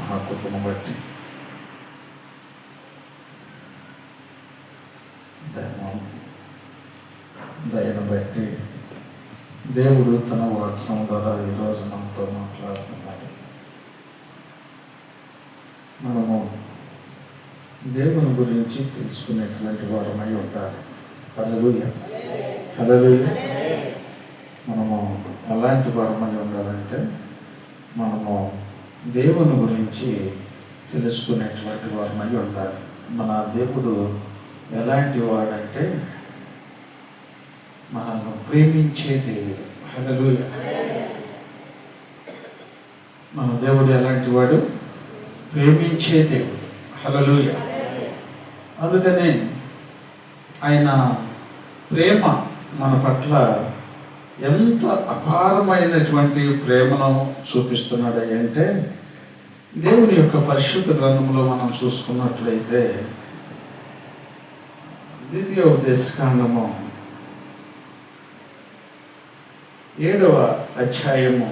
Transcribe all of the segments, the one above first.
మా కుటుంబం బట్టి దయను బట్టి దేవుడు తన వాక్యం ద్వారా ఈరోజు మనతో మాట్లాడుతున్నాడు. మనము దేవుని గురించి తెలుసుకునేటువంటి వారమై ఉండాలి. హల్లెలూయా, హల్లెలూయా. మనము ఎలాంటి వారమై ఉండాలంటే మనము దేవుని గురించి తెలుసుకునేటువంటి వారమై ఉండాలి. మన దేవుడు ఎలాంటి వాడంటే మనల్ని ప్రేమించే దేవుడు. హల్లెలూయా. మన దేవుడు ఎలాంటి వాడు? ప్రేమించే దేవుడు. హల్లెలూయా. అందుకనే ఆయన ప్రేమ మన పట్ల ఎంత అపారమైనటువంటి ప్రేమను చూపిస్తున్నాడు అంటే దేవుని యొక్క పరిశుద్ధ గ్రంథంలో మనం చూసుకున్నట్లయితే ద్వితీయోపదేశకాండము 7వ అధ్యాయము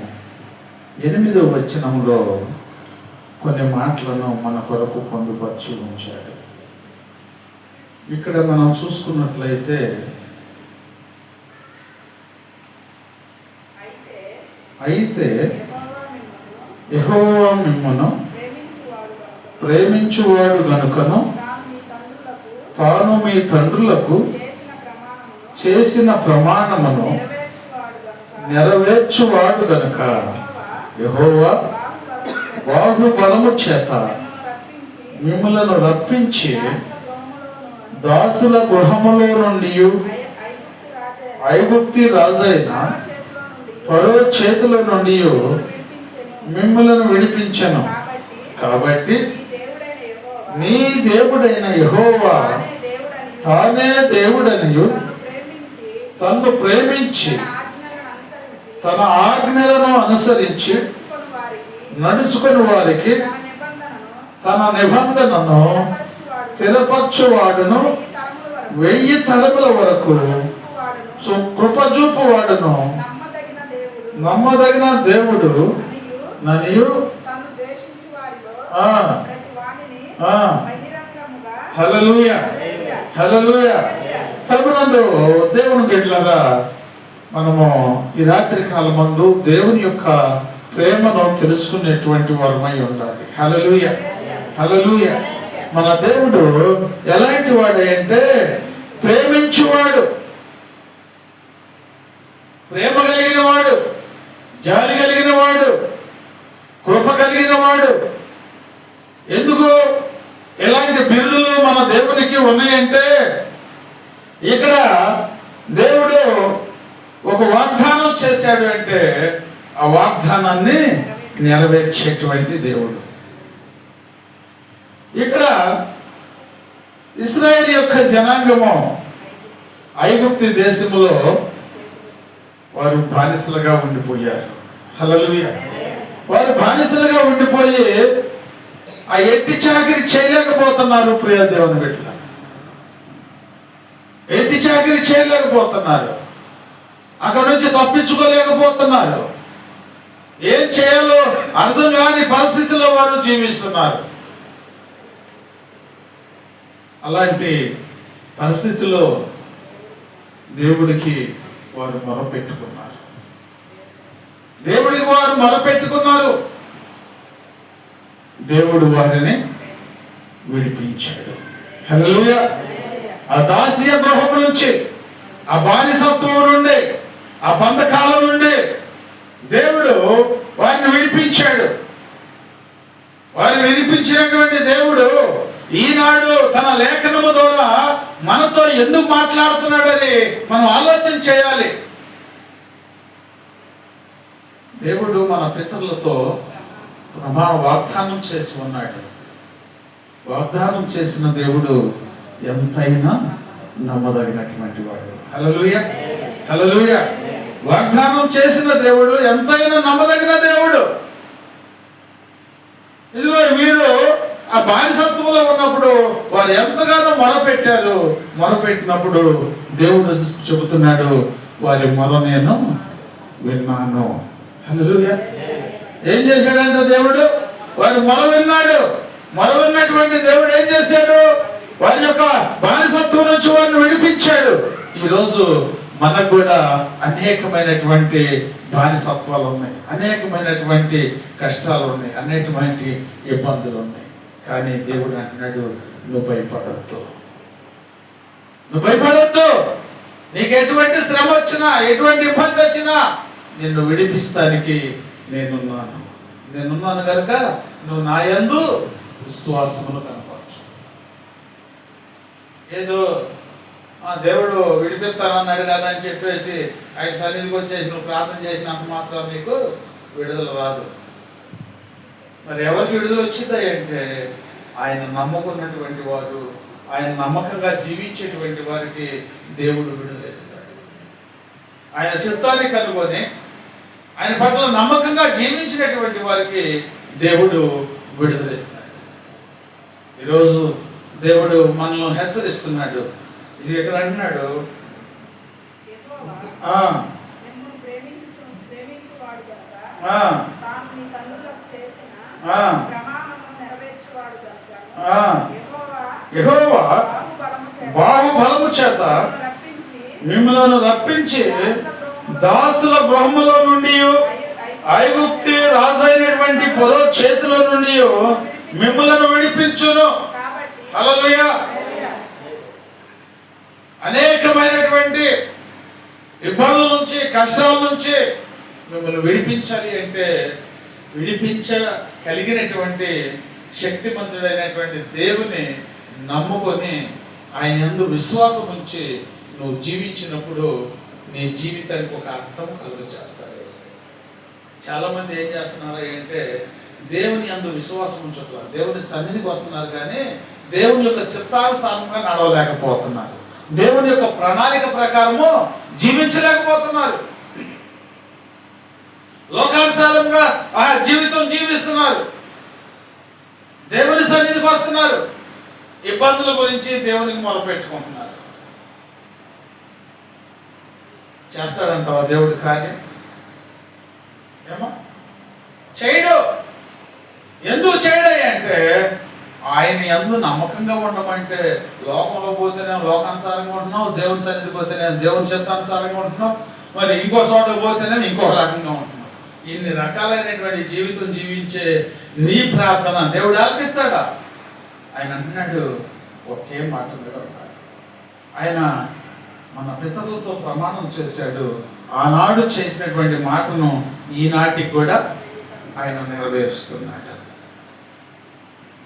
8వ వచనంలో కొన్ని మాటలను మన కొరకు పొందుపరిచి ఉంచాడు. ఇక్కడ మనం చూసుకున్నట్లయితే అయితే యెహోవా మిమ్మును ప్రేమించువాడు గనుకను తాను మీ తండ్రులకు చేసిన ప్రమాణమును నెరవేర్చువాడు గనుక యెహోవా బాహుబలము చేత మిమ్ములను రప్పించి దాసుల గృహములో నుండి ఐగుప్తి రాజైన ఫరో చేతుల నుండి మిమ్ములను విడిపించెను. కాబట్టి నీ దేవుడైన యెహోవా తానే దేవుడనియు తన్ను ప్రేమించి తన ఆజ్ఞలను అనుసరించి నడుచుకుని వారికి తన నిబంధనను స్థిరపరచువాడును 1000 తరముల వరకు కృపజూపువాడును నమ్మదగిన దేవుడు ననియు. హల్లెలూయా, హల్లెలూయా. ప్రభునందు దేవుని బిడ్డలారా, మనము ఈ రాత్రి కాలమందు దేవుని యొక్క ప్రేమను తెలుసుకునేటువంటి వారమై ఉండాలి. హల్లెలూయా, హల్లెలూయా. మన దేవుడు ఎలాంటి వాడు అంటే ప్రేమించువాడు, ప్రేమ కలిగిన వాడు, జాలి కలిగిన వాడు, కృప కలిగిన వాడు. ఎందుకు ఎలాంటి బిరుదులు మన దేవునికి ఉన్నాయంటే ఇక్కడ దేవుడు ఒక వాగ్దానం చేశాడు అంటే ఆ వాగ్దానాన్ని నెరవేర్చేటువంటి దేవుడు. ఇక్కడ ఇశ్రాయేలు యొక్క జనాంగము ఐగుప్తు దేశములో వారు బానిసలుగా ఉండిపోయారు. హల్లెలూయా. వారు బానిసలుగా ఉండిపోయి ఆ ఎట్టి చాకిరి చేయలేకపోతున్నారు. ప్రియ దేవుని బిడ్డలారా, ఎట్టి చాకిరి చేయలేకపోతున్నారు. అక్కడ నుంచి తప్పించుకోలేకపోతున్నారు. ఏం చేయాలో అర్థం కాని పరిస్థితుల్లో వారు జీవిస్తున్నారు. అలాంటి పరిస్థితుల్లో దేవుడికి వారు మొరపెట్టుకున్నారు. దేవుడికి వారు మొరపెట్టుకున్నారు. దేవుడు వారిని విడిపించాడు. హల్లెలూయా. ఆ దాస్య గృహం నుంచి, ఆ బానిసత్వం నుండి, ఆ బంధకాల నుండి దేవుడు వారిని విడిపించాడు. వారిని విడిపించినటువంటి దేవుడు ఈనాడు తన లేఖనము ద్వారా మనతో ఎందుకు మాట్లాడుతున్నాడని మనం ఆలోచన చేయాలి. దేవుడు మన పితరులతో వాగ్దానం చేసి ఉన్నాడు. వాగ్దానం చేసిన దేవుడు ఎంతైనా నమ్మదగినటువంటి వాడు. హల్లెలూయా, హల్లెలూయా. వాగ్దానం చేసిన దేవుడు ఎంతైనా నమ్మదగిన దేవుడు. ఇదిగో వీరు ఆ బానిసత్వంలో ఉన్నప్పుడు వారు ఎంతగానో మొరపెట్టారు. మొరపెట్టినప్పుడు దేవుడు చెబుతున్నాడు, వారి మొర నేను విన్నాను. హల్లెలూయా. ఏం చేశాడంటే దేవుడు వారి మొర విన్నాడు. మొర విన్నటువంటి దేవుడు ఏం చేశాడు? వారి యొక్క బానిసత్వం నుంచి వారిని విడిపించాడు. ఈరోజు మనకు కూడా అనేకమైనటువంటి బానిసత్వాలు ఉన్నాయి, అనేకమైనటువంటి కష్టాలు ఉన్నాయి, అనేకమైన ఇబ్బందులు ఉన్నాయి. కానీ దేవుడు అంటున్నాడు, నువ్వు భయపడద్దు, నువ్వు భయపడద్దు. నీకు ఎటువంటి శ్రమ వచ్చినా, ఎటువంటి ఇబ్బంది వచ్చినా నిన్ను విడిపిస్తానికి నేనున్నాను కనుక నువ్వు నా యందు విశ్వాసమును కనపరచు. ఏదో దేవుడు విడిపిస్తానన్నాడు కదా అని చెప్పేసి ఆయన సన్నిధికి వచ్చేసి నువ్వు ప్రార్థన చేసినంత మాత్రం నీకు విడుదల రాదు. మరి ఎవరికి విడుదల వచ్చిందా అంటే ఆయన నమ్ముకున్నటువంటి వారు, ఆయన నమ్మకంగా జీవించేటువంటి వారికి దేవుడు విడుదలేస్తాడు. ఆయన చిత్తాన్ని కనుగొని ఆయన పట్ల నమ్మకంగా జీవించినటువంటి వారికి దేవుడు విడుదలిస్తాడు. ఈరోజు దేవుడు మనల్ని హెచ్చరిస్తున్నాడు. ఇది ఎక్కడ అంటున్నాడు? యెహోవా బాహుబలము చేత మిమ్మల్ని రప్పించి దాసుల గృహములో నుండి, ఐగుప్తు రాజైనటువంటి ఫరో చేతిలో నుండి మిమ్మల్ని విడిపించును. హల్లెలూయా. అనేకమైనటువంటి ఇబ్బందుల నుంచి, కష్టాల నుంచి మిమ్మల్ని విడిపించాలి అంటే విడిపించగలిగినటువంటి శక్తిమంతుడైనటువంటి దేవుని నమ్ముకొని ఆయన యందు విశ్వాసం ఉంచి నువ్వు జీవించినప్పుడు నీ జీవితానికి ఒక అర్థం కలుగజేస్తారు. చాలా మంది ఏం చేస్తున్నారు అంటే దేవుని యందు విశ్వాసం ఉంచుతున్నారు, దేవుని సన్నిధికి వస్తున్నారు, కానీ దేవుని యొక్క చిత్తానుసారంగా నడవలేకపోతున్నారు, దేవుని యొక్క ప్రణాళిక ప్రకారము జీవించలేకపోతున్నారు, లోకానుసారంగా ఆ జీవితం జీవిస్తున్నారు. దేవుని సన్నిధికి వస్తున్నారు, ఇబ్బందుల గురించి దేవునికి మొరపెట్టుకుంటున్నారు. చేస్తాడంటావా దేవుడి కార్యం? ఏమో చేయడు. ఎందుకు చేయడాయి అంటే ఆయన ఎందు నమ్మకంగా ఉండమంటే లోకంలో పోతేనే లోకానుసారంగా ఉంటున్నావు, దేవుని సన్నిధికి పోతేనే దేవుని చిత్తానుసారంగా ఉంటున్నావు, మరి ఇంకో చోట పోతేనే ఇంకో రకంగా ఉంటున్నావు. ఇన్ని రకాలైనటువంటి జీవితం జీవించే నీ ప్రార్థన దేవుడు ఆలకిస్తాడా? ఆయన అంటున్నాడు ఒకే మాట మీద ఉంటాడు. ఆయన మన పితరులతో ప్రమాణం చేశాడు, ఆనాడు చేసినటువంటి మాటను ఈనాటికి కూడా ఆయన నెరవేరుస్తున్నాడు.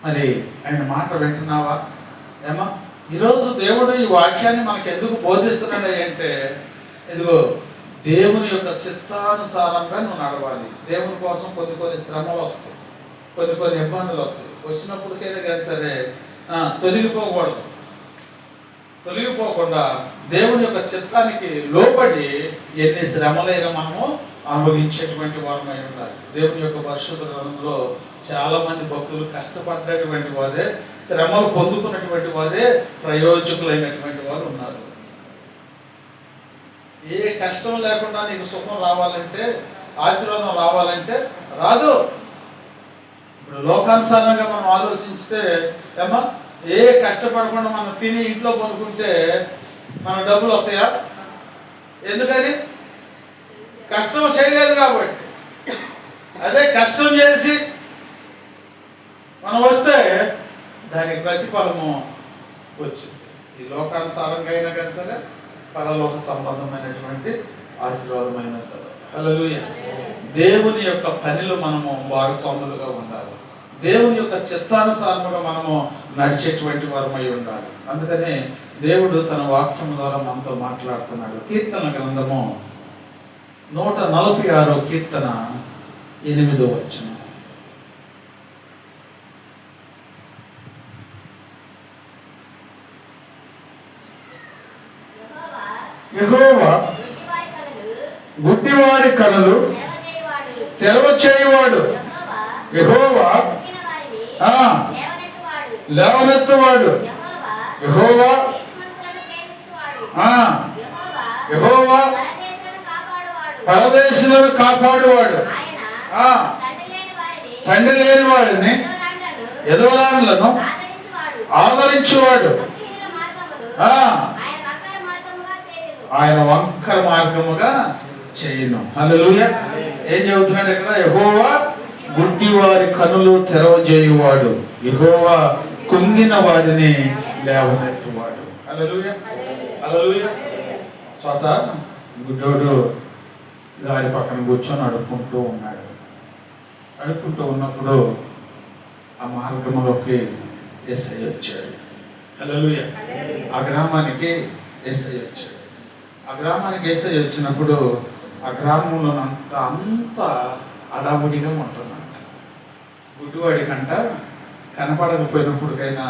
మరి ఆయన మాట వింటున్నావా? ఏమా ఈరోజు దేవుడు ఈ వాక్యాన్ని మనకు ఎందుకు బోధిస్తున్నాడు అంటే, ఇదిగో దేవుని యొక్క చిత్తానుసారంగా నువ్వు నడవాలి. దేవుని కోసం కొన్ని శ్రమలు వస్తాయి, కొన్ని ఇబ్బందులు వస్తాయి. వచ్చినప్పటికైనా కానీ సరే తొలగిపోకూడదు. తొలగిపోకుండా దేవుని యొక్క చిత్తానికి లోబడి ఎన్ని శ్రమలైనా మనము అనుభవించేటువంటి వారమై ఉండాలి. దేవుని యొక్క పరిశుద్ధ గ్రంథంలో చాలా మంది భక్తులు కష్టపడ్డటువంటి వారే, శ్రమలు పొందుకున్నటువంటి వారే ప్రయోజకులైనటువంటి వారు ఉన్నారు. ఏ కష్టం లేకుండా నీకు సుఖం రావాలంటే, ఆశీర్వాదం రావాలంటే రాదు. ఇప్పుడు లోకానుసారంగా మనం ఆలోచిస్తే ఏమా ఏ కష్టపడకుండా మనం తిని ఇంట్లో కొనుక్కుంటే మన డబ్బులు వస్తాయా? ఎందుకని? కష్టం చేయలేదు కాబట్టి. అదే కష్టం చేసి మనం వస్తే దానికి ప్రతిఫలము వచ్చింది. ఈ లోకానుసారంగా అయినా కానీ సరే, పరలోక సంబంధమైనటువంటి ఆశీర్వాదమైన సరే. హల్లెలూయా. దేవుని యొక్క పనిలో మనము భాగస్వాములుగా ఉండాలి. దేవుని యొక్క చిత్తానుసారముగా మనము నడిచేటువంటి వారమై ఉండాలి. అందుకనే దేవుడు తన వాక్యం ద్వారా మనతో మాట్లాడుతున్నాడు. కీర్తన గ్రంథము 146 కీర్తన 8వ వచనం. యెహోవా గుడ్డివారి కనులు తెరవచేయువాడు, యెహోవా లేవనెత్తువాడు, యెహోవా యెహోవా పరదేశులను కాపాడువాడు, తండ్రి లేని వాడిని ఎదవరాండ్లను ఆదరించేవాడు ఆయన వంకర మార్గముగా చేయను. హల్లెలూయా. ఏం చెబుతున్నాడు ఇక్కడ? యెహోవా గుడ్డి వారి కనులు తెరవజేయువాడు, యెహోవా కుంగిన వారిని లేవనెత్తువాడు. హల్లెలూయా, హల్లెలూయా. స్వత గుడ్డోడు దారి పక్కన కూర్చొని అడుక్కుంటూ ఉన్నాడు. అడుక్కుంటూ ఉన్నప్పుడు ఆ మార్గంలోకి యేసయ్య వచ్చాడు. హల్లెలూయా. ఆ గ్రామానికి యేసయ్య వచ్చాడు. ఆ గ్రామానికి యేసయ్య వచ్చినప్పుడు ఆ గ్రామంలో అంతా అడావుడిగా ఉంటున్నట్ట. గుడ్డివాడికంట కనపడకపోయినప్పటికైనా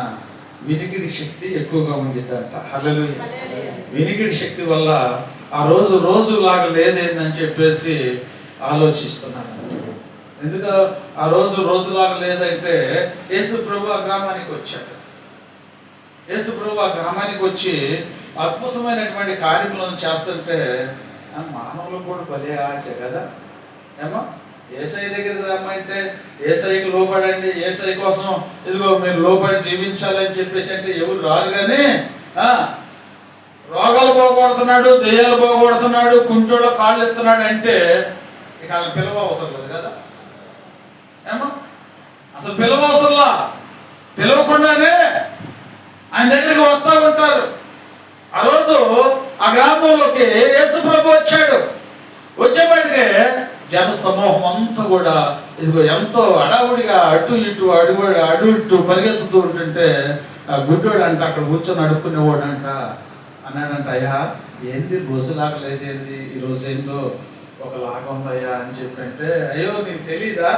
వినికిడి శక్తి ఎక్కువగా ఉండిద్దంట. హల్లెలూయా. వినికిడి శక్తి వల్ల ఆ రోజులాగా లేదేందని చెప్పేసి ఆలోచిస్తున్నాను. ఎందుకు ఆ రోజులాగా లేదంటే యేసు ప్రభు ఆ గ్రామానికి వచ్చాడు. యేసు ప్రభు ఆ గ్రామానికి వచ్చి అద్భుతమైనటువంటి కార్యములను చేస్తుంటే మానవులు కూడా భలే ఆశ కదా. ఏమో యేసయ్య దగ్గరికి రమ్మంటే యేసయ్యకి లోపడండి, యేసయ్య కోసం ఇదిగో మీరు లోపడి జీవించాలని చెప్పేసి అంటే ఎవరు రారు. కానీ రోగాలు పోగొడుతున్నాడు, దెయ్యాలు పోగొడుతున్నాడు, కుంటోళ్ళ కాళ్ళు ఎత్తున్నాడు అంటే ఇక ఆయన పిలవ అవసరం లేదు కదా. ఏమో అసలు పిలవ అవసరంలా, పిలవకుండానే ఆయన దగ్గరికి వస్తూ ఉంటారు. ఆ రోజు ఆ గ్రామంలోకి యేసు ప్రభు వచ్చాడు. వచ్చేప్పటికే జన సమూహం అంతా కూడా ఇదిగో ఎంతో అడావుడిగా అటు ఇటు అటు పరిగెత్తుతూ ఉంటుంటే ఆ గుడ్డోడు అంట అక్కడ కూర్చొని అడుక్కునేవాడు అంట. అన్నాడంట, అయ్యా ఏంది రోజులాగా లేదేంది, ఈరోజు ఏందో ఒకలాగా ఉందయ్యా అని చెప్పంటే, అయ్యో నీకు తెలీదా,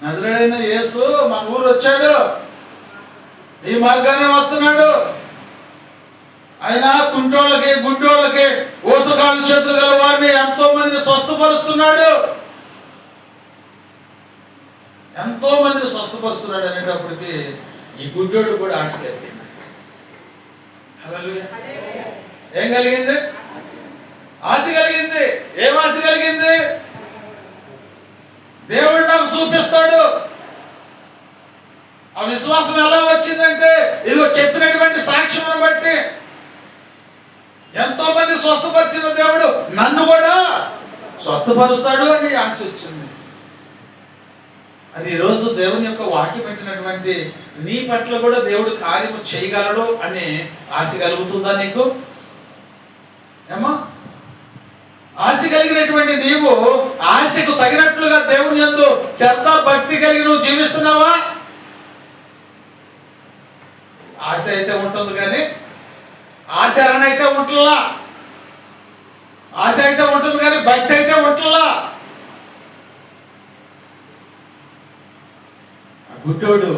నజరేడైన యేసు మన ఊరు వచ్చాడు, ఈ మార్గానే వస్తున్నాడు. ఆయన కుంటోళ్ళకి గుడ్డోళ్ళకి ఊసకాలు చేతులు గల వారిని ఎంతో మందిని స్వస్థపరుస్తున్నాడు, ఎంతో మందిని స్వస్థపరుస్తున్నాడు అనేటప్పటికి ఈ గుడ్డోడు కూడా ఆశ కలిగింది. హల్లెలూయా. ఏం కలిగింది? ఆశ కలిగింది. ఏం ఆశ కలిగింది? దేవుడు నాకు చూపిస్తాడు. ఆ విశ్వాసం ఎలా వచ్చిందంటే ఇదిగో చెప్పినటువంటి సాక్ష్యం బట్టి ఎంతో మంది స్వస్థపరిచిన దేవుడు నన్ను కూడా స్వస్థపరుస్తాడు అని ఆశ వచ్చింది. అది ఈరోజు దేవుని యొక్క వాక్యం పెట్టినటువంటి నీ పట్ల కూడా దేవుడు కార్యము చేయగలడు అని ఆశ కలుగుతుందా నీకు? ఏమో ఆశ కలిగినటువంటి నీవు ఆశకు తగినట్లుగా దేవుని యందు శ్రద్ధ భక్తి కలిగి నువ్వు జీవిస్తున్నావా? ఆశ అయితే ఉంటుంది కానీ ఆచరణ అయితే ఉంటుందా? ఆశ అయితే ఉంటుంది కానీ భక్తి అయితే ఉంటుందా? గుడ్డోడు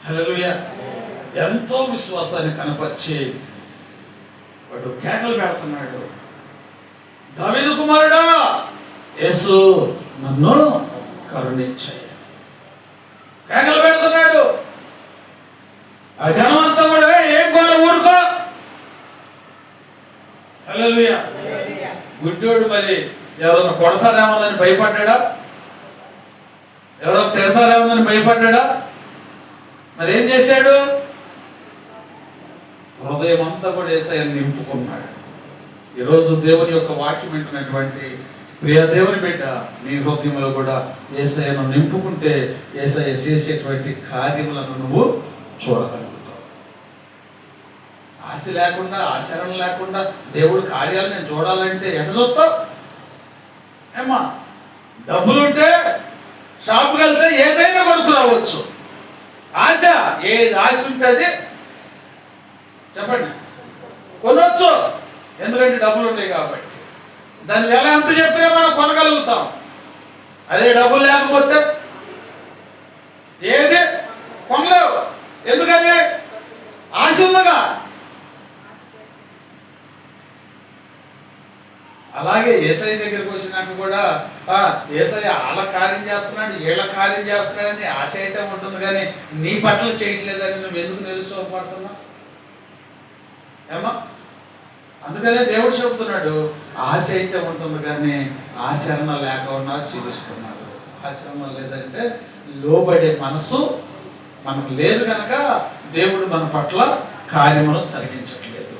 హల్లెలూయా ఎంతో విశ్వాసాన్ని కనపరిచి వాడు కేకలు పెడుతున్నాడు, దావీదు కుమారుడా యేసు నన్ను కరుణించయ్య. కేకలు పెడుతున్నాడు. ఆ జనమంతా కూడా ఏం గోల ఊరుకో. హల్లెలూయా. గుడ్డోడు మరి ఎవరైనా కొడతారేమోనని భయపడ్డా? ఎవరో తిడతారేమోనని భయపడ్డా? మరి ఏం చేశాడు? హృదయం అంతా కూడా యేసయ్యను నింపుకున్నాడు. ఈరోజు దేవుని యొక్క వాక్యం వింటున్నటువంటి ప్రియ దేవుని బిడ్డ, నీ హృదయంలో కూడా యేసయ్యను నింపుకుంటే యేసయ్య చేసేటువంటి కార్యములను నువ్వు చూడగలుగుతావు. ఆశ లేకుండా ఆచరణ లేకుండా దేవుడి కార్యాలు నేను చూడాలంటే ఎట చూస్తావు? ఏమ్మా డబ్బులుంటే షాపుకి వెళ్తే ఏదైనా కొనుక్కు రావచ్చు. ఆశ ఏది ఆశ ఉంటుంది చెప్పండి కొనవచ్చు, ఎందుకంటే డబ్బులు ఉంటాయి కాబట్టి. దాని వెల ఎంత చెప్పినా మనం కొనగలుగుతాం. అదే డబ్బులు లేకపోతే ఏది కొనలేవు. ఎందుకని? ఆశ ఉందగా. అలాగే యేసయ్య దగ్గరికి వచ్చినాక కూడా యేసయ్య వాళ్ళ కార్యం చేస్తున్నాడు, వీళ్ళ కార్యం చేస్తున్నాడని ఆశ అయితే ఉంటుంది కానీ నీ పట్ల చేయట్లేదని నువ్వు ఎందుకు నిరుత్సాహపడుతున్నావు? ఏమా అందుకనే దేవుడు చెబుతున్నాడు, ఆశ అయితే ఉంటుంది కానీ ఆచరణ లేకుండా జీవిస్తున్నారు. ఆచరణ లేదంటే లోబడే మనసు మనకు లేదు కనుక దేవుడు మన పట్ల కార్యములు జరిగించట్లేదు.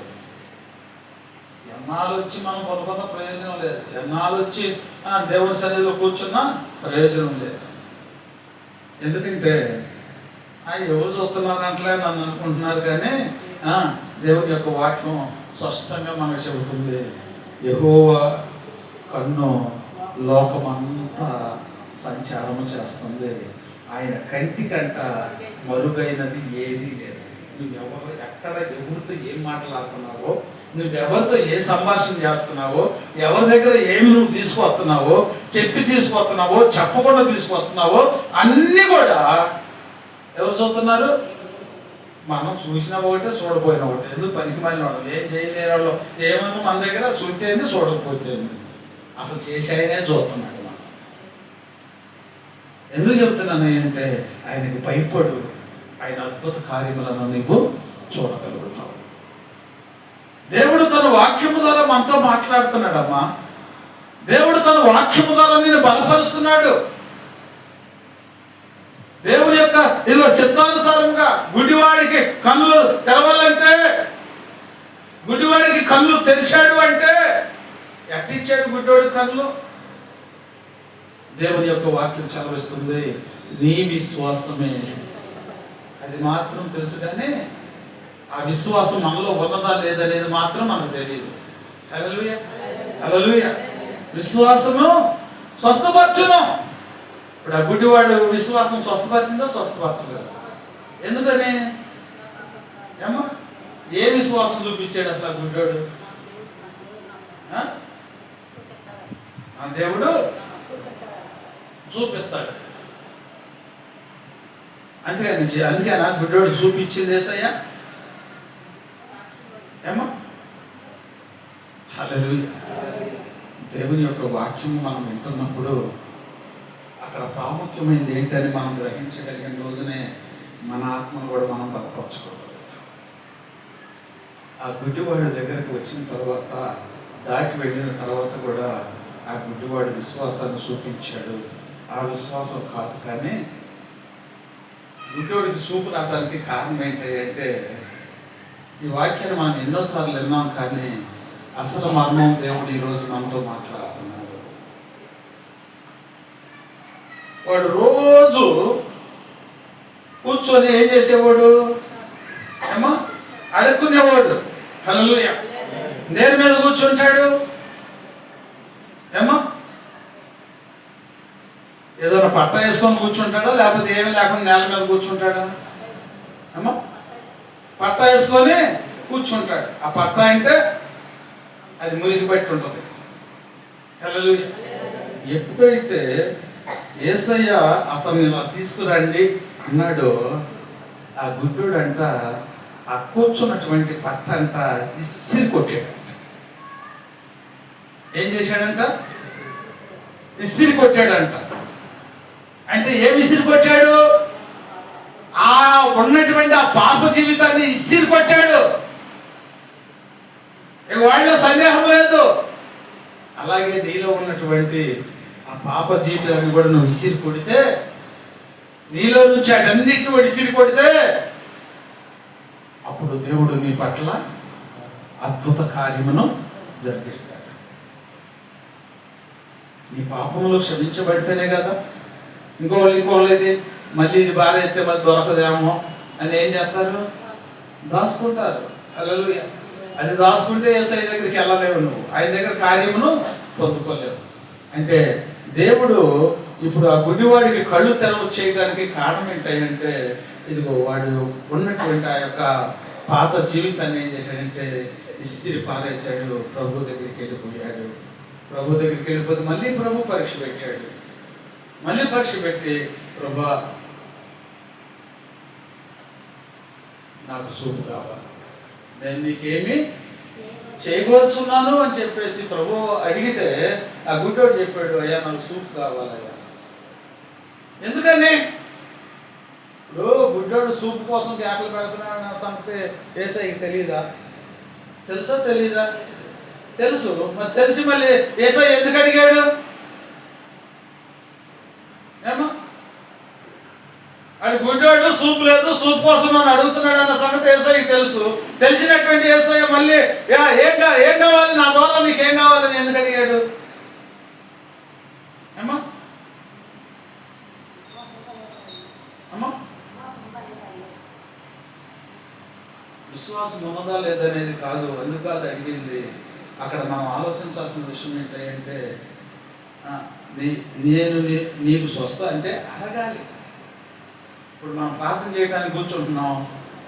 ఎన్నాళ్ళు వచ్చి మనం కొనుక్కున్న ప్రయోజనం లేదు, ఎన్నాళ్ళు వచ్చి దేవుడి సన్నిధిలో కూర్చున్నా ప్రయోజనం లేదు. ఎందుకంటే ఎవరు చూస్తున్నారంటే నన్ను అనుకుంటున్నారు కానీ దేవుడి యొక్క వాక్యం స్పష్టంగా మనకు చెబుతుంది, యెహోవా కన్ను లోకమంతా సంచారము చేస్తుంది, ఆయన కంటికంట మరుగైనది ఏదీ లేదు. నువ్వెవరు ఎక్కడ ఎవరితో ఏం మాట్లాడుతున్నావో, నువ్వెవరితో ఏ సంభాషణ చేస్తున్నావో, ఎవరి దగ్గర ఏమి నువ్వు తీసుకొస్తున్నావో, చెప్పి తీసుకొస్తున్నావో, చెప్పకుండా తీసుకొస్తున్నావో అన్నీ కూడా ఎవరు చూస్తున్నారు? మనం చూసిన ఒకటే చూడపోయిన ఒకటే. ఎందుకు పనికి మళ్ళీ వాడు ఏం చేయలేని వాళ్ళు ఏమేమో మన దగ్గర చూస్తేంది చూడకపోతే అసలు చేసేనే చూస్తున్నాడు. మనం ఎందుకు చెప్తున్నాను అంటే ఆయనకి భయపడు, ఆయన అద్భుత కార్యములను నీవు చూడగలుగుతావు. దేవుడు తన వాక్యము ద్వారా మనతో మాట్లాడుతున్నాడమ్మా. దేవుడు తన వాక్యము ద్వారా నేను బలపరుస్తున్నాడు. దేవుని యొక్క ఇదిగో చిత్తానుసారంగా గుడ్డివాడికి కళ్ళు తెరవాలంటే, గుడ్డివాడికి కళ్ళు తెరిచాడు అంటే ఎట్టిచ్చాడు గుడ్డివాడి కళ్ళు? దేవుని యొక్క వాక్యం చదివిస్తుంది, నీ విశ్వాసమే. అది మాత్రం తెలుసు కానీ ఆ విశ్వాసం మనలో ఉన్నదా లేదనేది మాత్రం మనకు తెలియదు. హల్లెలూయా, హల్లెలూయా. విశ్వాసము స్వస్థపరచును. ఇప్పుడు ఆ గుడ్డివాడు విశ్వాసం స్వస్థపరిచిందో స్వస్థపరచలేదు. ఎందుకని? ఏమో ఏ విశ్వాసం చూపించాడు అసలు ఆ గుడ్డివాడు? ఆ దేవుడు చూపిస్తాడు. అందుకే నా గుడ్డివాడు చూపించింది యేసయ్యా. ఏమో హల్లెలూయా. దేవుని యొక్క వాక్యము మనం వింటున్నప్పుడు అక్కడ ప్రాముఖ్యమైనది ఏంటని మనం గ్రహించగలిగిన రోజునే మన ఆత్మను కూడా మనం బలపరచుకోగలుగుతాం. ఆ గుడ్డివాడి దగ్గరికి వచ్చిన తర్వాత, దాటి వెళ్ళిన తర్వాత కూడా ఆ గుడ్డివాడి విశ్వాసాన్ని చూపించాడు. ఆ విశ్వాసం కాదు కానీ గుడ్డివాడికి చూపు రావడానికి కారణం ఏంటంటే, ఈ వాక్యాన్ని మనం ఎన్నోసార్లు విన్నాం కానీ అసలు మర్మం దేవుడు ఈరోజు మనతో మాట్లాడుతున్నాడు. వాడు రోజు కూర్చొని ఏం చేసేవాడు? ఏమో అడుక్కునేవాడు. హల్లెలూయా. దేని మీద కూర్చుంటాడు? ఏమో ఏదైనా పట్ట వేసుకొని కూర్చుంటాడా, లేకపోతే ఏమీ లేకుండా నేల మీద కూర్చుంటాడా? ఏమో పట్ట వేసుకొని కూర్చుంటాడు. ఆ పట్ట అంటే అది మురికి పెట్టి ఉంటుంది. హల్లెలూయా. ఎప్పుడైతే యేసయ్య అతన్ని ఇలా తీసుకురండి అన్నాడు, ఆ గుడ్డుడు అంట ఆ కూర్చున్నటువంటి పట్ట అంట ఇసిరి కొట్టాడంట. ఏం చేశాడంట? ఇసిరి కొట్టాడంట. అంటే ఏమి ఇసిరి కొట్టాడు? ఆ ఉన్నటువంటి ఆ పాప జీవితాన్ని ఇసిరి కొట్టాడు. వాళ్ళలో సందేహం లేదు. అలాగే నీలో ఉన్నటువంటి ఆ పాప జీవితాన్ని కూడా నువ్వు విసిరి కొడితే, నీలో నుంచి అటన్నిటిని విసిరి కొడితే, అప్పుడు దేవుడు నీ పట్ల అద్భుత కార్యమును జరిగిస్తాడు. నీ పాపములు క్షమించబడితేనే కదా. ఇంకోళ్ళది మళ్ళీ ఇది భార్య అయితే మళ్ళీ దొరకదేమో అని ఏం చేస్తారు? దాచుకుంటారు. హల్లెలూయా. అది దాచుకుంటే యేసయ్య దగ్గరికి వెళ్ళలేవు, నువ్వు ఆయన దగ్గర కార్యమును పొందుకోలేవు. అంటే దేవుడు ఇప్పుడు ఆ గుడ్డివాడికి కళ్ళు తెరవ చేయడానికి కారణం ఏంటంటే, ఇదిగో వాడు ఉన్నటువంటి ఆ యొక్క పాత జీవితాన్ని ఏం చేశాడంటే ఇస్తిరి పారేశాడు. ప్రభు దగ్గరికి వెళ్ళిపోయాడు. ప్రభు దగ్గరికి వెళ్ళిపోతే మళ్ళీ ప్రభు పరీక్ష పెట్టాడు. మళ్ళీ పరీక్ష పెట్టి, ప్రభా నాకు చూపు కావాలి, నేను నీకేమి చేయవలసున్నాను అని చెప్పేసి ప్రభు అడిగితే, ఆ గుడ్డోడు చెప్పాడు, అయ్యా నాకు చూపు కావాలయ్యా. ఎందుకని? ఇప్పుడు గుడ్డోడు సూపు కోసం కేకలు పెడుతున్నాడు నా సంగతి యేసయ్యకి తెలియదా? తెలుసా తెలీదా? తెలుసు. మరి తెలిసి మళ్ళీ యేసయ్య ఎందుకు అడిగాడు? ఏమో అది గుడ్డోడు సూప్ లేదు, సూప్ కోసం నన్ను అడుగుతున్నాడు అన్న సంగతి యేసయ్యకి తెలుసు. తెలిసినటువంటి యేసయ్య మళ్ళీ ఏం కావాలి, నా ద్వారా నీకేం కావాలని ఎందుకు అడిగాడు? ఏమో అమ్మా విశ్వాసం ఉన్నదా లేదనేది కాదు, ఎందుకు కాదు అడిగింది. అక్కడ మనం ఆలోచించాల్సిన విషయం ఏంటంటే నీకు స్వస్థ అంటే అడగాలి. ఇప్పుడు మనం ప్రార్థన చేయడానికి కూర్చుంటున్నాం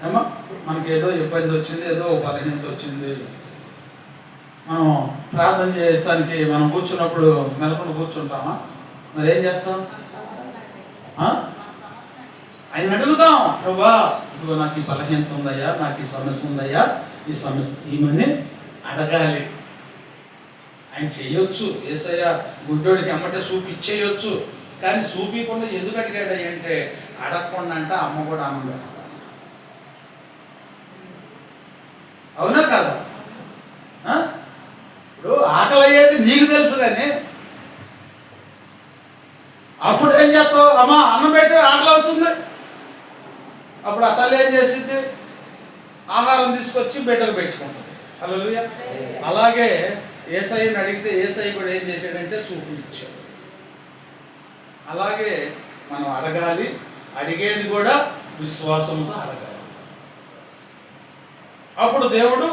ఏమో, మనకి ఏదో ఇబ్బంది వచ్చింది, ఏదో బలహీనత వచ్చింది. మనం ప్రార్థన చేయడానికి మనం కూర్చున్నప్పుడు మెలకుని కూర్చుంటామా? మరి ఏం చేస్తాం? ఆయన అడుగుతాం, ప్రభా ఇదిగో నాకు ఈ బలహీనత ఉందయ్యా, నాకు ఈ సమస్య ఉందయ్యా, ఈ సమస్య తీయమని అడగాలి. ఆయన చెయ్యొచ్చు. యేసయ్య గుడ్డోడికి అమ్మటే సూపు ఇచ్చేయొచ్చు. కానీ చూపించకుండా ఎందుకు అడిగాడు అంటే అడగకుండా అంటే అమ్మ కూడా ఆనందం. అవునా కదా? ఇప్పుడు ఆకలి అయ్యేది నీకు తెలుసు, కానీ అప్పుడు ఏం చేస్తావు? అమ్మ అన్నం పెట్టి ఆకలి అవుతుంది. అప్పుడు ఆ తల్లి ఏం చేసింది? ఆహారం తీసుకొచ్చి బిడ్డలు పెట్టుకుంటుంది. హల్లెలూయా. అలాగే యేసయ్యని అడిగితే యేసయ్య కూడా ఏం చేశాడంటే సూపు ఇచ్చాడు. అలాగే మనం అడగాలి. అడిగేది కూడా విశ్వాసంతో అడగాలి. అప్పుడు దేవుడు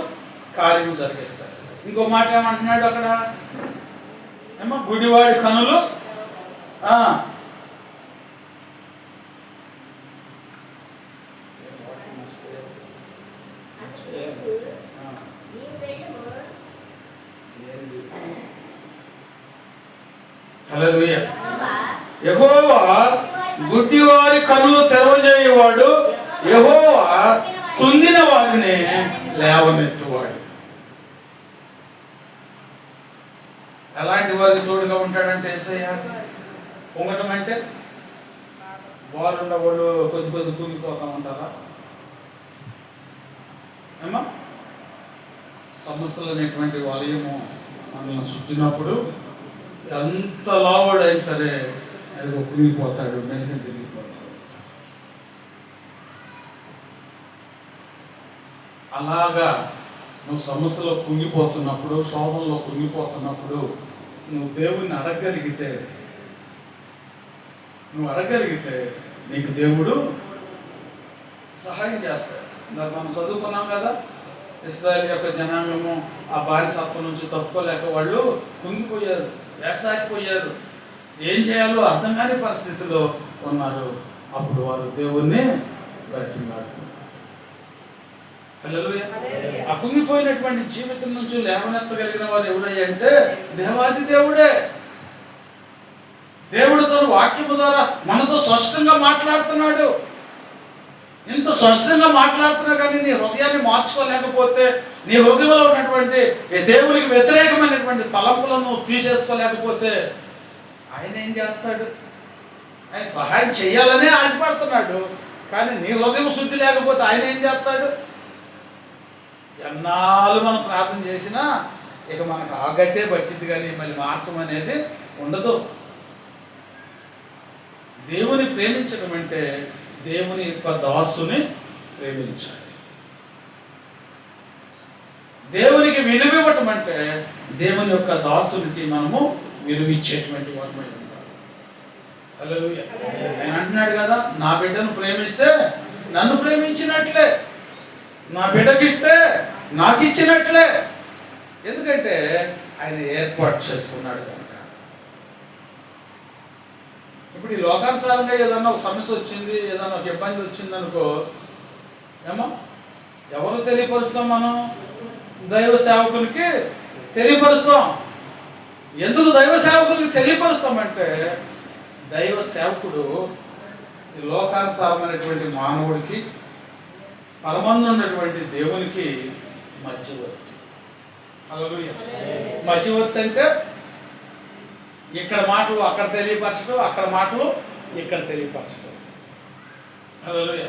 కార్యం జరిగిస్తాడు. ఇంకో మాట ఏమంటున్నాడు అక్కడ? ఏమో గుడివాడి కనులు హల్లెలూయా. యెహోవా గుడ్డివారి కనులు తెరవజేయువాడు, యెహోవా కుంగిన వారిని లేవనెత్తువాడు. ఎలాంటి వారికి తోడుగా ఉంటాడంటే యేసయ్య? పొంగటం అంటే వారున్న వాళ్ళు కొద్ది కొద్ది కుంగిపోతా ఉంటారా? ఏమా సమస్యలు అనేటువంటి వలయము మనల్ని చుట్టినప్పుడు ఎంత లావుడైనా సరే అది కుంగిపోతాడు, మెలికి తిరిగిపోతాడు. అలాగా నువ్వు సమస్యలో కుంగిపోతున్నప్పుడు, శోభంలో కుంగిపోతున్నప్పుడు నువ్వు దేవుణ్ణి అడగగలిగితే నీకు దేవుడు సహాయం చేస్తాడు. మనం చదువుకున్నాం కదా, ఇశ్రాయేలు యొక్క జనాంగము ఆ బానిసత్వం నుంచి తప్పుకోలేక వాళ్ళు కుంగిపోయారు, వేసాగిపోయారు. ఏం చేయాలో అర్థం కాని పరిస్థితిలో ఉన్నారు. అప్పుడు వారు దేవుణ్ణి బ్రతిమాడు. హల్లెలూయా. ఆ కుంగిపోయినటువంటి జీవితం నుంచి లేవనెత్తగలిగిన వారు ఎవరయ్యా అంటే దేవాది దేవుడే. దేవుడు తన వాక్యము ద్వారా మనతో స్పష్టంగా మాట్లాడుతున్నాడు. ఇంత స్పష్టంగా మాట్లాడుతున్నా కానీ నీ హృదయాన్ని మార్చుకోలేకపోతే, నీ హృదయంలో ఉన్నటువంటి దేవునికి వ్యతిరేకమైనటువంటి తలంపులను తీసేసుకోలేకపోతే ఆయన ఏం చేస్తాడు? ఆయన సహాయం చేయాలనే ఆశపడుతున్నాడు. కానీ నీ హృదయం శుద్ధి లేకపోతే ఆయన ఏం చేస్తాడు? ఎన్నాళ్ళు మనం ప్రార్థన చేసినా ఇక మనకు ఆగతే పట్టింది, కానీ మళ్ళీ మార్గం అనేది ఉండదు. దేవుని ప్రేమించడం అంటే దేవుని యొక్క దాసుని ప్రేమించాలి. దేవునికి విలువివ్వటం అంటే దేవుని యొక్క దాసునికి మనము విలువిచ్చేటువంటి వారమై ఉండాలి. హల్లెలూయా. ఆయన అంటున్నాడు కదా, నా బిడ్డను ప్రేమిస్తే నన్ను ప్రేమించినట్లే, నా బిడ్డకిస్తే నాకు ఇచ్చినట్లే. ఎందుకంటే ఆయన ఏర్పాటు చేసుకున్నాడు కనుక. ఇప్పుడు ఈ లోకానుసారంగా ఏదన్నా ఒక సమస్య వచ్చింది, ఏదన్నా ఒక ఇబ్బంది వచ్చింది అనుకో, ఏమో ఎవరు తెలియపరుస్తాం? మనం దైవ సేవకులకి తెలియపరుస్తాం. ఎందుకు దైవ సేవకులకి తెలియపరుస్తామంటే దైవ సేవకుడు ఈ లోకానుసారమైనటువంటి మానవుడికి, పరమందు ఉన్నటువంటి దేవునికి మధ్యవర్తి. హల్లెలూయా. మధ్యవర్తి అంటే ఇక్కడ మాటలు అక్కడ తెలియపరచడం, అక్కడ మాటలు ఇక్కడ తెలియపరచడం. హల్లెలూయా.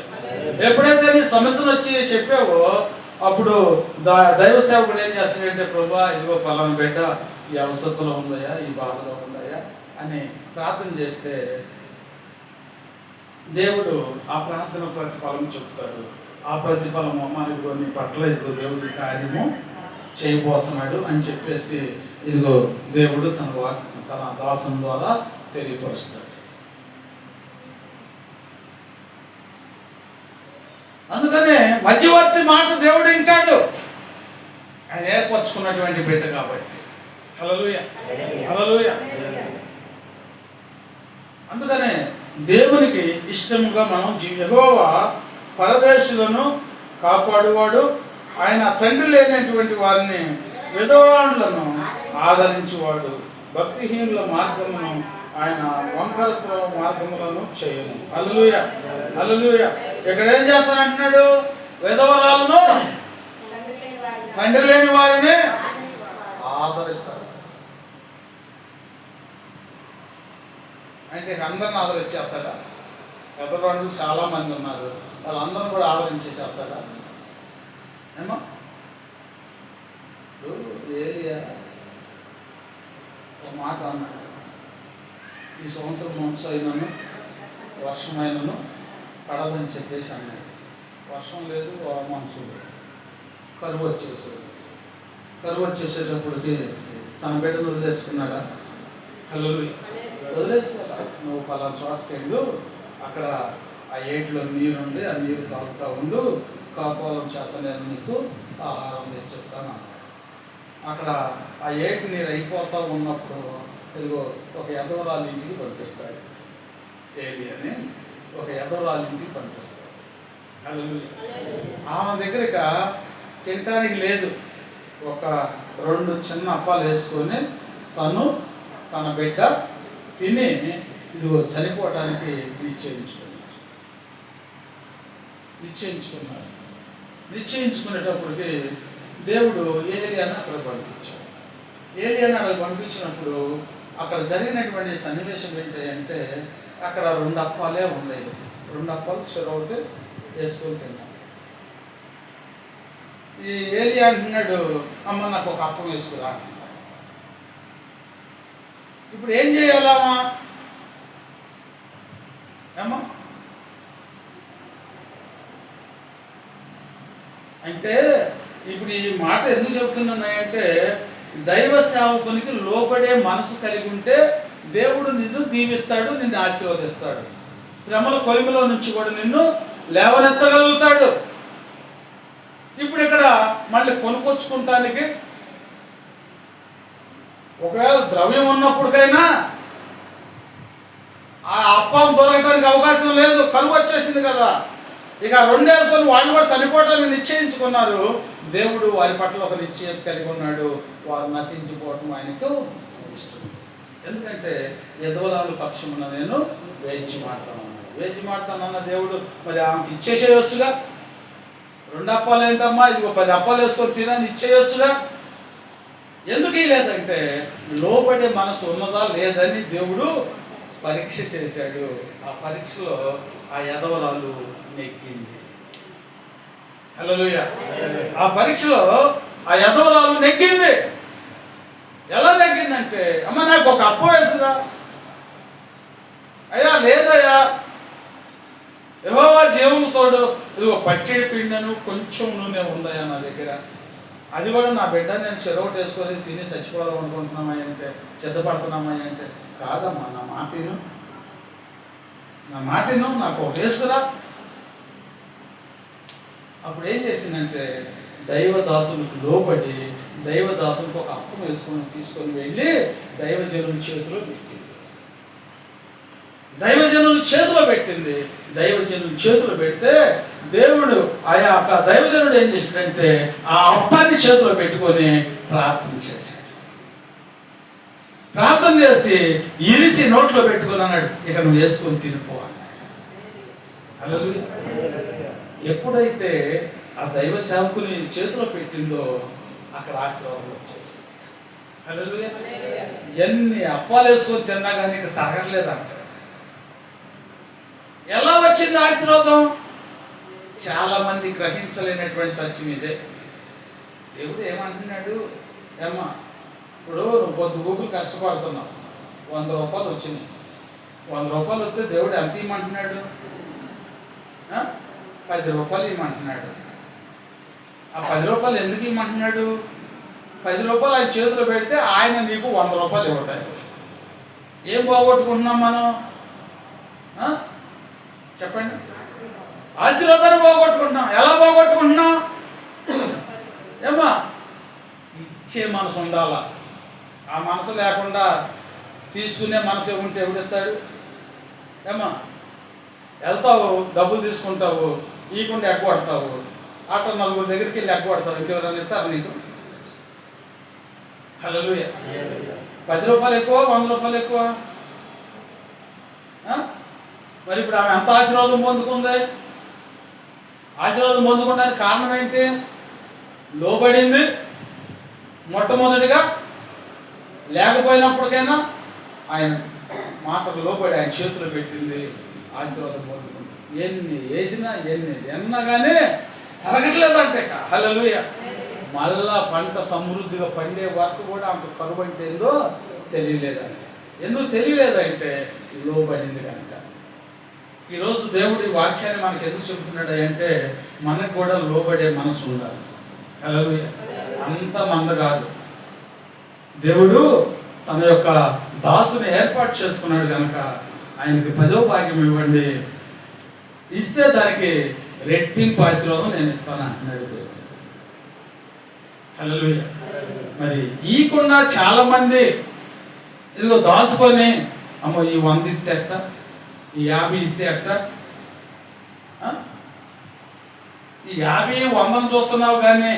ఎప్పుడైతే నీ సమస్యను వచ్చి చెప్పావో అప్పుడు దైవ సేవకుడు ఏం చేస్తాడంటే, ప్రభువా ఇదిగో పలానా బిడ్డ ఈ అవసరతలో ఉందయ్యా, ఈ బాధలో ఉందయ్యా అని ప్రార్థన చేస్తే దేవుడు ఆ ప్రార్థన ప్రతిఫలం చెప్తాడు. ఆ ప్రతిఫలం అమ్మ ఇదిగో నీ పట్ల ఇదిగో దేవుడి కార్యము చేయబోతున్నాడు అని చెప్పేసి ఇదిగో దేవుడు తన దాసం ద్వారా తెలియపరుస్తాడు. అందుకనే మధ్యవర్తి మాట దేవుడు వింటాడు, ఆయన ఏర్పరచుకున్నటువంటి బిడ్డ కాబట్టి. హల్లెలూయా, హల్లెలూయా. అందుకనే దేవునికి ఇష్టముగా మనం యెహోవా పరదేశులను కాపాడువాడు, ఆయన తండ్రి లేనటువంటి వారిని విధవాండ్లను ఆదరించేవాడు, భక్తిహీనుల మార్గమును ఆయన వంకరత్వ మార్గములను చేయను. హల్లెలూయా, హల్లెలూయా. ఇక్కడ ఏం చేస్తానంటున్నాడు? విధవరాలను, తండ్రి లేని వారిని ఆదరిస్తాడు. అంటే అందరిని ఆదరించేస్తాడా? పెద్దవాళ్ళు చాలా మంది ఉన్నారు, వాళ్ళందరూ కూడా ఆదరించేసేస్తాడా? ఏమో ఏలియా ఒక మాట అన్నాడు, ఈ సంవత్సరం మంచు అయినను వర్షమైనను పడదని చెప్పేసి అన్నాడు. వర్షం లేదు, మంచు లేదు, కరువు వచ్చేసేది. కరువు వచ్చేసేటప్పటికి తన బిడ్డను వదిలేసుకున్నాడా? హల్లెలూయా, వదిలేసుకున్నా. నువ్వు పలానా చోటకి వెళ్ళు, అక్కడ ఆ ఏట్లో నీరుండి ఆ నీరు తాగుతూ ఉండు, కాకోలం చేత నేను నీకు ఆహారం తెచ్చెప్తాను. అక్కడ ఆ ఏటి నీరు అయిపోతూ ఉన్నప్పుడు ఇదిగో ఒక ఎదవరాలు ఇంటికి పంపిస్తాడు. ఏలియాని ఒక ఎదవరాలు ఇంటికి పంపిస్తాడు. హల్లెలూయా. ఆమె దగ్గరక తినటానికి లేదు, ఒక 2 చిన్న అప్పాలు వేసుకొని తను తన బిడ్డ తిని ఇదిగో చనిపోవటానికి నిశ్చయించుకునేటప్పటికి దేవుడు ఏలియాను అక్కడ పంపించాడు. ఏలియాను అక్కడ పంపించినప్పుడు అక్కడ జరిగినటువంటి సన్నివేశం ఏంటంటే, అక్కడ 2 అప్పాలే ఉన్నాయి. 2 అప్పాలు చెరొకటి వేసుకొని తిన్నాడు. ఈ ఏలియా అంటున్నాడు, అమ్మ నాకు ఒక అప్పం వేసుకురా. ఇప్పుడు ఏం చేయాలమ్మా? ఏమో అంటే ఇప్పుడు ఈ మాట ఎందుకు చెప్తున్నాయంటే, దైవ సేవకునికి లోబడే మనసు కలిగి ఉంటే దేవుడు నిన్ను దీవిస్తాడు, నిన్ను ఆశీర్వదిస్తాడు. శ్రమల కొలిమిలో నుంచి కూడా నిన్ను లేవనెత్తగలుగుతాడు. ఇప్పుడు ఇక్కడ మళ్ళీ కొనుక్కొచ్చుకుంటానికి ఒకవేళ ద్రవ్యం ఉన్నప్పటికైనా ఆ అప్పం దొరకడానికి అవకాశం లేదు, కరువు వచ్చేసింది కదా. ఇక 2 వేసుకొని వాళ్ళు కూడా చనిపోవటానికి నిశ్చయించుకున్నారు. దేవుడు వారి పట్ల ఒక నిశ్చయం కలిగి ఉన్నాడు, వారు నశించిపోవటం ఆయనకు ఇష్టం. ఎందుకంటే యెహోవా పక్షమున నేను వేచి మాట్లాడతానన్న దేవుడు మరి ఆమెకి ఇచ్చేసేయొచ్చుగా. 2 అప్పాలు ఏంటమ్మా, ఇదిగో 10 అప్పాలు వేసుకొని తినని ఇచ్చేయొచ్చుగా. ఎందుకు లేదంటే లోబడే మనసు ఉన్నదా లేదని దేవుడు పరీక్ష చేశాడు. ఆ పరీక్షలో ఆ యెదవరాలు నెగ్గింది. హల్లెలూయా. ఆ పరీక్షలో ఆ యెదవరాలు నెగ్గింది. ఎలా నెగ్గిందంటే, అమ్మ నాకు ఒక అప్పం వేసుకురా. అయ్యా లేదయ్యా, యెహోవా జీవము తోడు, ఇదిగో పట్టెడి పిండను కొంచెం నూనె ఉందయ్యా నా దగ్గర, అది కూడా నా బిడ్డ నేను చెరొకటి వేసుకొని తిని చచ్చిపోదాం అనుకుంటున్నామయ్య అంటే, సిద్ధపడుతున్నామయ్య అంటే, కాదమ్మా నా మాటను నాకు ఒక వేసుకురా. అప్పుడు ఏం చేసిందంటే, దైవదాసులకు లోబడి దైవదాసులకు ఒక అప్పం తీసుకొని వెళ్ళి దైవజనుల చేతిలో పెట్టింది. దైవజనుల చేతిలో పెడితే దేవుడు ఆ యొక్క దైవజనుడు ఏం చేశాడంటే, ఆ అప్పాన్ని చేతిలో పెట్టుకొని ప్రార్థన చేసి ఇరిసి నోట్లో పెట్టుకొని అన్నాడు, ఇక నువ్వు వేసుకొని తినిపో అన్నాడు. ఎప్పుడైతే ఆ దైవ సేవకుని చేతిలో పెట్టిందో అక్కడ ఆశీర్వాదం వచ్చేసింది. హల్లెలూయా. ఎన్ని అప్పాలు వేసుకొని తిన్నా కానీ ఇక తరగలేదంట. ఎలా వచ్చింది ఆశీర్వాదం? చాలా మంది గ్రహించలేనటువంటి సత్యం ఇదే. దేవుడు ఏమంటున్నాడు? ఏమ్మా, ఇప్పుడు పొద్దు గూగుల్ కష్టపడుతున్నావు, 100 రూపాయలు వచ్చినాయి. 100 రూపాయలు వస్తే దేవుడు ఎంత ఇమ్మంటున్నాడు? 10 రూపాయలు ఇమ్మంటున్నాడు. ఆ 10 రూపాయలు ఎందుకు ఇమ్మంటున్నాడు? 10 రూపాయలు ఆయన చేతిలో పెడితే ఆయన నీకు 100 రూపాయలు ఇవ్వటాయి. ఏం పోగొట్టుకుంటున్నాం మనం? చెప్పండి. ఆశీర్వాదాన్ని పోగొట్టుకుంటున్నాం. ఎలా పోగొట్టుకుంటున్నాం? ఏమ్మా, ఇచ్చే మనసు ఉండాలా. ఆ మనసు లేకుండా తీసుకునే మనసు ఉంటే ఎవడెత్తాడు? ఏమ్మా, వెళ్తావు, డబ్బులు తీసుకుంటావు, ఈకుండా ఎగ్గొడతావు, అట్లా 4 దగ్గరికి వెళ్ళి ఎగ్గొడతావు. ఇంకెవరైనా ఇస్తారు నీకు? హల్లెలూయా. 10 రూపాయలు ఎక్కువ, 100 రూపాయలు ఎక్కువ? మరి ఇప్పుడు ఆమె ఎంత ఆశీర్వాదం పొందుకుంది? ఆశీర్వాదం పొందుకోవడానికి కారణం ఏంటి? లోబడింది. మొట్టమొదటిగా లేకపోయినప్పటికైనా ఆయన మాటకు లోబడి ఆయన చేతులు పెట్టింది, ఆశీర్వాదం పొందుకుంది. ఎన్ని వేసినా ఎన్ని ఎన్నా కానీ తరగట్లేదంటే. హల్లెలూయా. మళ్ళా పంట సమృద్ధిగా పండే వరకు కూడా ఆమె కరువు అంటే ఏందో తెలియలేదంటే. ఎందుకు తెలియలేదంటే లోబడింది కనుక. ఈరోజు దేవుడి వాక్యాన్ని మనకు ఎందుకు చెబుతున్నాడు అంటే మనకు కూడా లోబడే మనసు ఉండాలి. హల్లెలూయా. అంత మంద కాదు. దేవుడు తన యొక్క దాసుని ఏర్పాటు చేసుకున్నాడు కనుక ఆయనకి 10వ భాగ్యం ఇవ్వండి, ఇస్తే దానికి రెట్టింపు ఆశీర్వాదం నేను ఇస్తాను అంటున్నాడు దేవుడు. హల్లెలూయా. మరి ఈకుండా చాలా మంది ఇదిగో దాచుకొని, అమ్మో ఈ 100 ఇస్తే ఎట్ట, ఈ 50 ఇస్తే ఎట్ట, ఈ 50 100 చూస్తున్నావు కానీ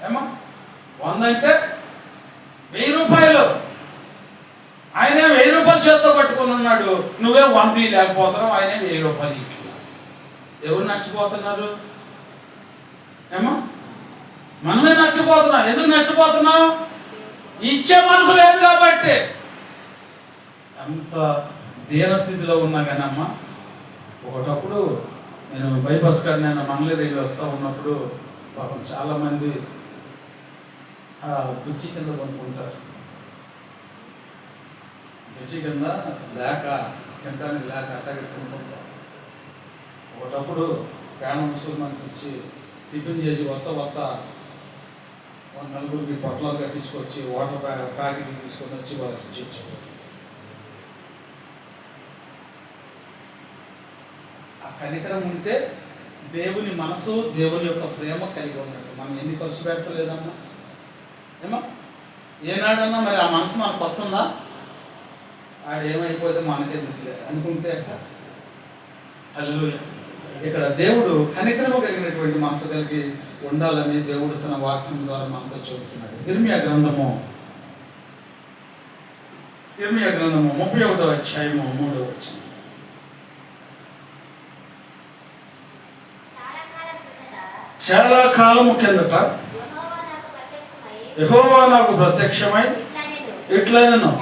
ఏమో 100 అంటే 1000 రూపాయలు. ఆయనే 1000 రూపాయలు చేత్తో పట్టుకుని ఉన్నాడు, నువ్వే 100 లేకపోతున్నావు, ఆయనే 1000 రూపాయలు ఇస్తున్నారు. ఎవరు నచ్చిపోతున్నారు? ఏమో మనమే నచ్చిపోతున్నాం. ఎందుకు నచ్చిపోతున్నాం? ఇచ్చే మనసు లేదు కాబట్టి. అంత దీనస్థితిలో ఉన్నా కానీ అమ్మ, ఒకటప్పుడు నేను బైపాస్ కాడ నేను మంగళగిరి వస్తూ ఉన్నప్పుడు పాపం చాలామంది పిచ్చి కింద కొనుక్కుంటారు. పిచ్చి కింద లేక తింటానికి లేక అట్టగా కొనుక్కుంటారు. ఒకటప్పుడు ప్రాణం మనకి వచ్చి టిఫిన్ చేసి వత్త నలుగురికి పొట్లాలు కట్టించుకొచ్చి వాటర్ ప్యాకెట్లు తీసుకొని వచ్చి వాళ్ళకి ఇచ్చేవారు. ఆ కనికరం ఉంటే దేవుని మనసు, దేవుని యొక్క ప్రేమ కలిగి ఉన్నట్టు. మనం ఎన్ని ఖర్చు పెట్టలేదమ్మా? ఏమో ఏనాడన్నా మరి ఆ మనసు మనకు వస్తుందా? ఆడేమైపోతే మనకెందుకులే అనుకుంటే హల్లెలూయా. ఇక్కడ దేవుడు కనికరము కలిగినటువంటి మనసు కలిగి ఉండాలని దేవుడు తన వాక్యం ద్వారా మనతో చెబుతున్నాడు. ఇర్మియా గ్రంథము 31వ అధ్యాయము 3వ వచనం. చాలా కాలము కిందట యెహోవా నాకు ప్రత్యక్షమై ఇట్లనెను,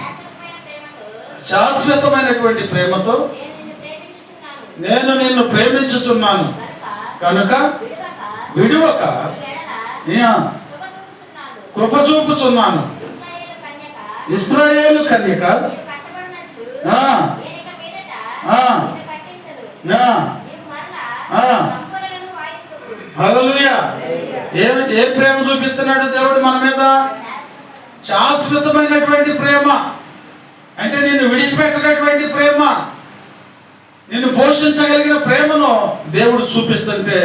శాశ్వతమైనటువంటి ప్రేమతో నేను నిన్ను ప్రేమించుచున్నాను కనుక విడువక కృప చూపుచున్నాను. ఇశ్రాయేలు కన్యక హల్లెలూయా. ఏ ప్రేమ చూపిస్తున్నాడు దేవుడు మన మీద? శాశ్వతమైనటువంటి ప్రేమ. అంటే నిన్ను విడిచిపెట్టినటువంటి ప్రేమ, నిన్ను పోషించగలిగిన ప్రేమను దేవుడు చూపిస్తుంటే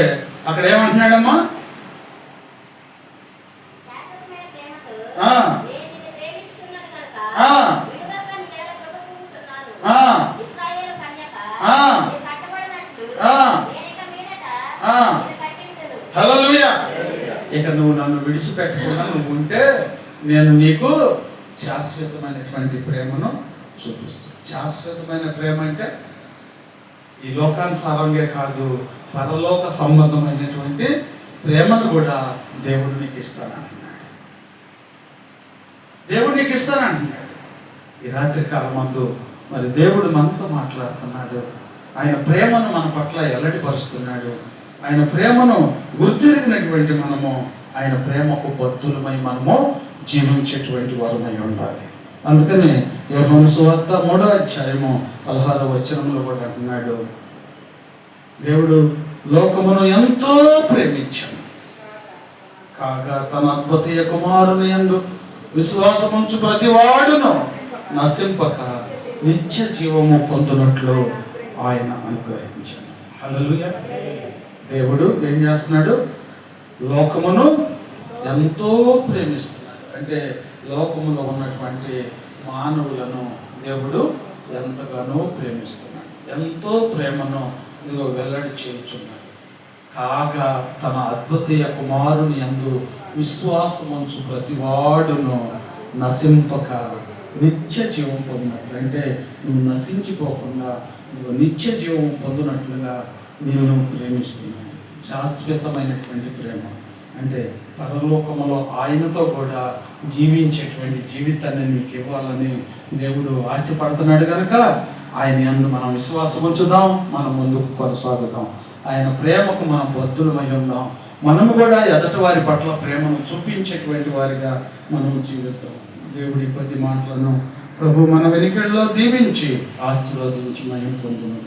అక్కడ ఏమంటున్నాడమ్మా? హల్లెలూయా. ఇక నువ్వు నన్ను విడిచిపెట్టకుండా నువ్వు ఉంటే నేను నీకు శాశ్వతమైనటువంటి ప్రేమను చూపిస్తాను. శాశ్వతమైన ప్రేమ అంటే ఈ లోకానుసారంగా కాదు, పరలోక సంబంధమైనటువంటి ప్రేమను కూడా దేవుడు నీకు ఇస్తానంటున్నాడు. దేవుడు నీకు ఇస్తానంటున్నాడు. ఈ రాత్రి కాలమందు మరి దేవుడు మనతో మాట్లాడుతున్నాడు. ఆయన ప్రేమను మన పట్ల ఎల్లడిపరుస్తున్నాడు. ఆయన ప్రేమను గుర్తిరిగినటువంటి మనము ఆయన ప్రేమకు బద్ధులమై మనము జీవించేటువంటి వారమై ఉండాలి. అందుకని యోహాను సువార్త 3వ అధ్యాయము 16వ వచనంలో కూడా అంటున్నాడు, దేవుడు లోకమును ఎంతో ప్రేమించాడు కాగా తన అద్వితీయ కుమారుని యందు విశ్వాసముంచు ప్రతివాడును నశింపక నిత్య జీవము పొందునట్లు ఆయన అనుగ్రహించాడు. హల్లెలూయా. దేవుడు ఏం చేస్తున్నాడు? లోకమును ఎంతో ప్రేమిస్తున్నాడు. అంటే లోకములో ఉన్నటువంటి మానవులను దేవుడు ఎంతగానో ప్రేమిస్తున్నాడు. ఎంతో ప్రేమను ఇదిగో వెల్లడి చేయుచున్నాడు. కాగా తన అద్వితీయ కుమారుని యందు విశ్వాసముంచు ప్రతివాడును నశింపక నిత్య జీవం పొందినట్లు, అంటే నువ్వు నశించిపోకుండా నువ్వు నిత్య జీవం పొందినట్లుగా నేను ప్రేమిస్తున్నాను. శాశ్వతమైనటువంటి ప్రేమ అంటే పరలోకములో ఆయనతో కూడా జీవించేటువంటి జీవితాన్ని నీకు ఇవ్వాలని దేవుడు ఆశపడుతున్నాడు కనుక ఆయన యందు మనం విశ్వాసం ఉంచుదాం, మనం ముందుకు కొనసాగుదాం. ఆయన ప్రేమకు మనం బద్ధులమై ఉందాం. మనము కూడా ఎదటి వారి పట్ల ప్రేమను చూపించేటువంటి వారిగా మనము జీవిద్దాం. దేవుడి కొద్ది మాటలను ప్రభు మన వెనుకల్లో దీవించి ఆశీర్వదించి మహిమ పొందును.